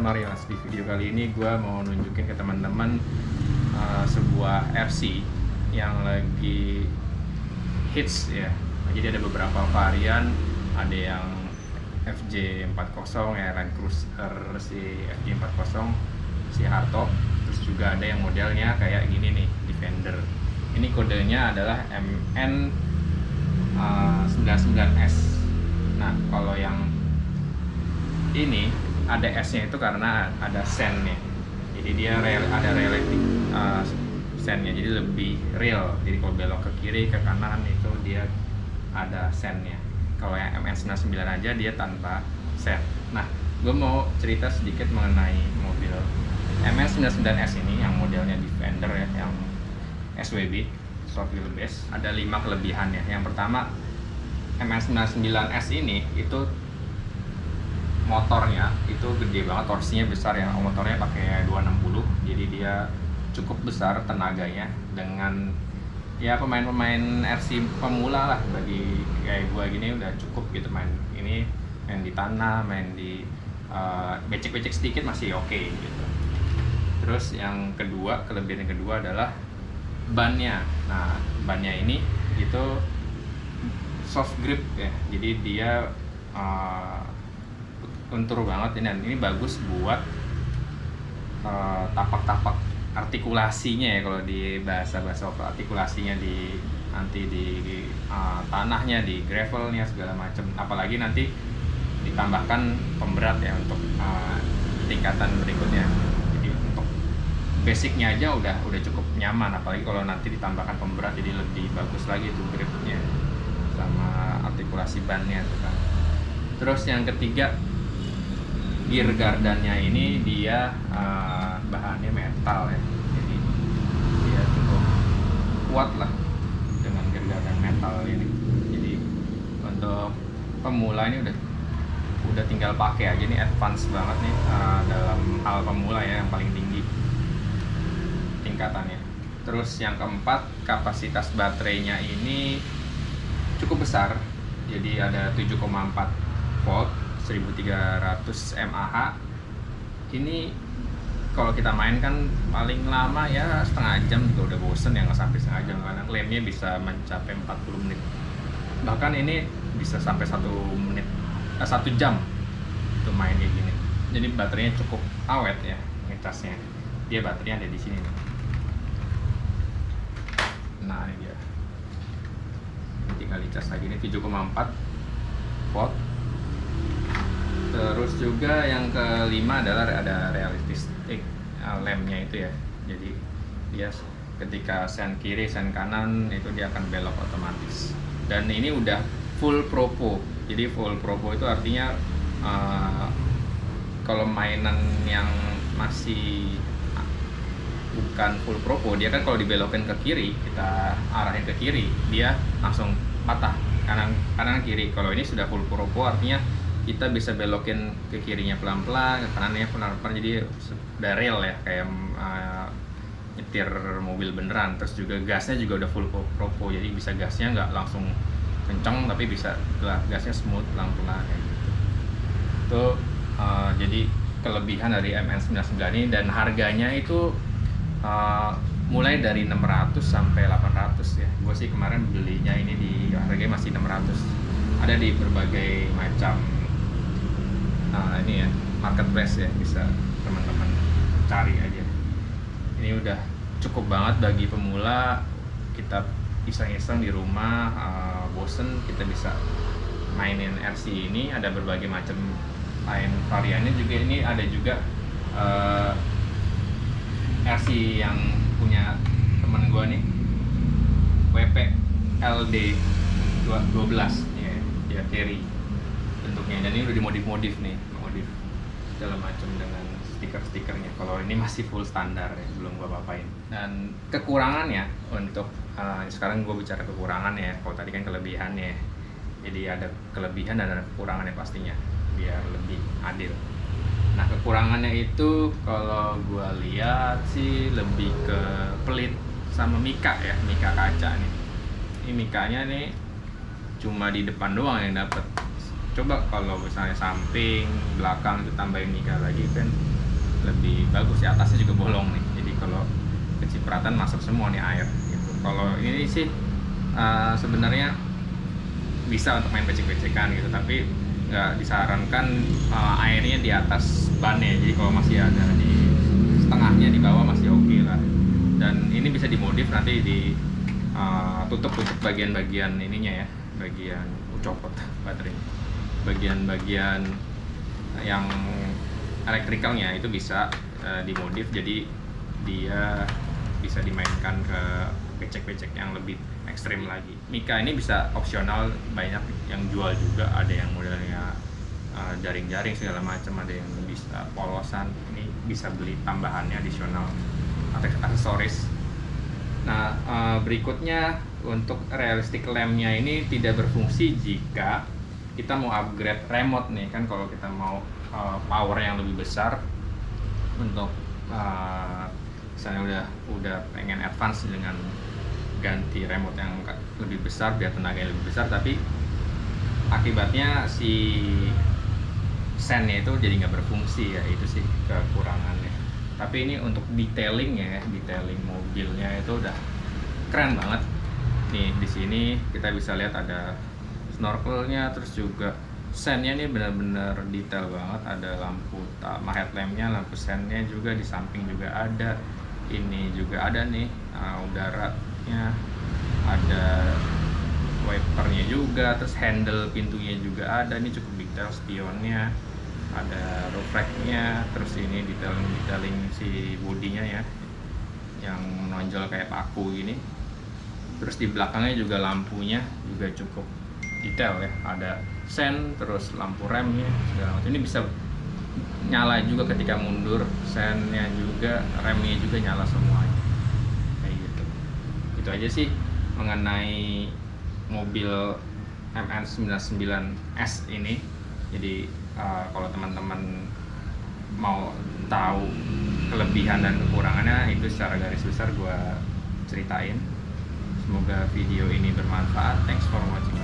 Marios. Di video kali ini gue mau nunjukin ke teman-teman sebuah RC yang lagi hits ya. Jadi ada beberapa varian, ada yang FJ40 ya, Land Cruiser si FJ40 si hardtop, terus juga ada yang modelnya kayak gini nih, Defender. Ini kodenya adalah MN99S. Nah, kalau yang ini ada S-nya itu karena ada sen-nya. Jadi dia ada relative sen-nya, jadi lebih real. Jadi kalau belok ke kiri, ke kanan itu dia ada sen-nya. Kalau yang MN99 aja dia tanpa sen. Nah, gue mau cerita sedikit mengenai mobil MN99S ini yang modelnya Defender ya, yang SWB, short wheelbase. Ada 5 kelebihannya. Yang pertama, MN99S ini itu motornya itu gede banget, torsinya besar ya. Motornya pakai 260, jadi dia cukup besar tenaganya dengan ya pemain-pemain RC pemula lah. Bagi kayak gue gini udah cukup gitu, main di tanah, main di becek-becek sedikit masih oke gitu. Terus yang kedua, kelebihan yang kedua adalah bannya. Nah, bannya ini itu soft grip ya, jadi dia lentur banget ini, dan ini bagus buat tapak-tapak artikulasinya ya, kalau di bahasa artikulasinya di nanti di tanahnya, di gravelnya segala macam. Apalagi nanti ditambahkan pemberat ya untuk tingkatan berikutnya. Jadi untuk basicnya aja udah cukup nyaman, apalagi kalau nanti ditambahkan pemberat jadi lebih bagus lagi tuh gripnya sama artikulasi bannya tuh kan. Terus yang ketiga, gear gardannya ini dia bahannya metal ya, jadi dia cukup kuat lah dengan gear gardan metal ini. Jadi untuk pemula ini udah tinggal pakai aja, ini advance banget nih dalam hal pemula ya, yang paling tinggi tingkatannya. Terus yang keempat, kapasitas baterainya ini cukup besar, jadi ada 7,4 volt 1300 mAh. Ini kalau kita main kan paling lama ya setengah jam juga udah bosen ya, nggak sampai setengah jam, karena klaimnya bisa mencapai 40 menit. Bahkan ini bisa sampai 1 jam untuk main kayak gini. Jadi baterainya cukup awet ya, ngecasnya. Dia baterainya ada di sini nih. Nah, ini dia. Ini tinggal dicas lagi, ini 7,4 volt. Terus juga yang kelima adalah ada realistic lampnya itu ya. Jadi dia ketika sen kiri, sen kanan itu dia akan belok otomatis. Dan ini udah full propo. Jadi full propo itu artinya kalau mainan yang masih bukan full propo, dia kan kalau dibelokin ke kiri, kita arahin ke kiri, dia langsung patah kanan kiri. Kalau ini sudah full propo artinya kita bisa belokin ke kirinya pelan-pelan, ke kanannya pelan-pelan, jadi udah real ya, kayak nyetir mobil beneran. Terus juga gasnya juga udah full propo, jadi bisa gasnya nggak langsung kenceng, tapi bisa gasnya smooth pelan-pelan kayak gitu. Itu jadi kelebihan dari MN99 ini, dan harganya itu mulai dari 600 sampai 800 ya. Gue sih kemarin belinya ini di harganya masih 600. Ada di berbagai macam ini ya, marketplace ya, bisa teman-teman cari aja. Ini udah cukup banget bagi pemula. Kita iseng-iseng di rumah bosen, kita bisa mainin RC ini. Ada berbagai macam lain variannya juga. Ini ada juga RC yang punya temen gue nih, WP LD 12 ya, dia carry bentuknya, dan ini udah dimodif nih, modif segala macam dengan stiker-stikernya. Kalau ini masih full standar ya, belum gue apa-apain. Dan kekurangannya untuk sekarang gue bicara kekurangannya. Kalau tadi kan kelebihannya, jadi ada kelebihan dan ada kekurangannya pastinya, biar lebih adil. Nah, kekurangannya itu kalau gue lihat sih lebih ke pelit sama mika ya, mika kaca nih. Ini mikanya nih cuma di depan doang yang dapet. Coba kalau misalnya samping, belakang itu tambahin mika lagi kan lebih bagus ya. Atasnya juga bolong nih, jadi kalau kecipratan masuk semua nih air gitu. Kalau ini sih sebenarnya bisa untuk main becek-becekan gitu, tapi nggak disarankan airnya di atas bannya. Jadi kalau masih ada di setengahnya di bawah masih oke lah. Dan ini bisa dimodif nanti di tutup bagian-bagian ininya ya, bagian copot baterainya, bagian-bagian yang elektrikalnya itu bisa dimodif jadi dia bisa dimainkan ke becek-becek yang lebih ekstrim lagi. Mika ini bisa opsional, banyak yang jual juga, ada yang modelnya jaring-jaring segala macam, ada yang bisa polosan. Ini bisa beli tambahannya additional aksesoris. Nah, berikutnya untuk realistic lampnya ini tidak berfungsi jika kita mau upgrade remote nih kan. Kalau kita mau power yang lebih besar untuk misalnya udah pengen advance dengan ganti remote yang lebih besar biar tenaganya lebih besar, tapi akibatnya si sennya itu jadi nggak berfungsi ya, itu sih kekurangannya. Tapi ini untuk detailing ya, detailing mobilnya itu udah keren banget. Nih di sini kita bisa lihat ada snorkelnya, terus juga sennya ini benar-benar detail banget. Ada lampu utama headlampnya, lampu sennya juga di samping juga ada. Ini juga ada nih udaranya, ada wipernya juga, terus handle pintunya juga ada. Ini cukup detail, spionnya ada, roof racknya, terus ini detailing si bodinya ya yang menonjol kayak paku gini. Terus di belakangnya juga lampunya juga cukup detail ya, ada sen, terus lampu remnya segala macam. Ini bisa nyala juga ketika mundur, sennya juga, remnya juga nyala semuanya kayak gitu. Itu aja sih mengenai mobil MN99S ini. Jadi kalau teman-teman mau tahu kelebihan dan kekurangannya itu secara garis besar gue ceritain. Semoga video ini bermanfaat. Thanks for watching.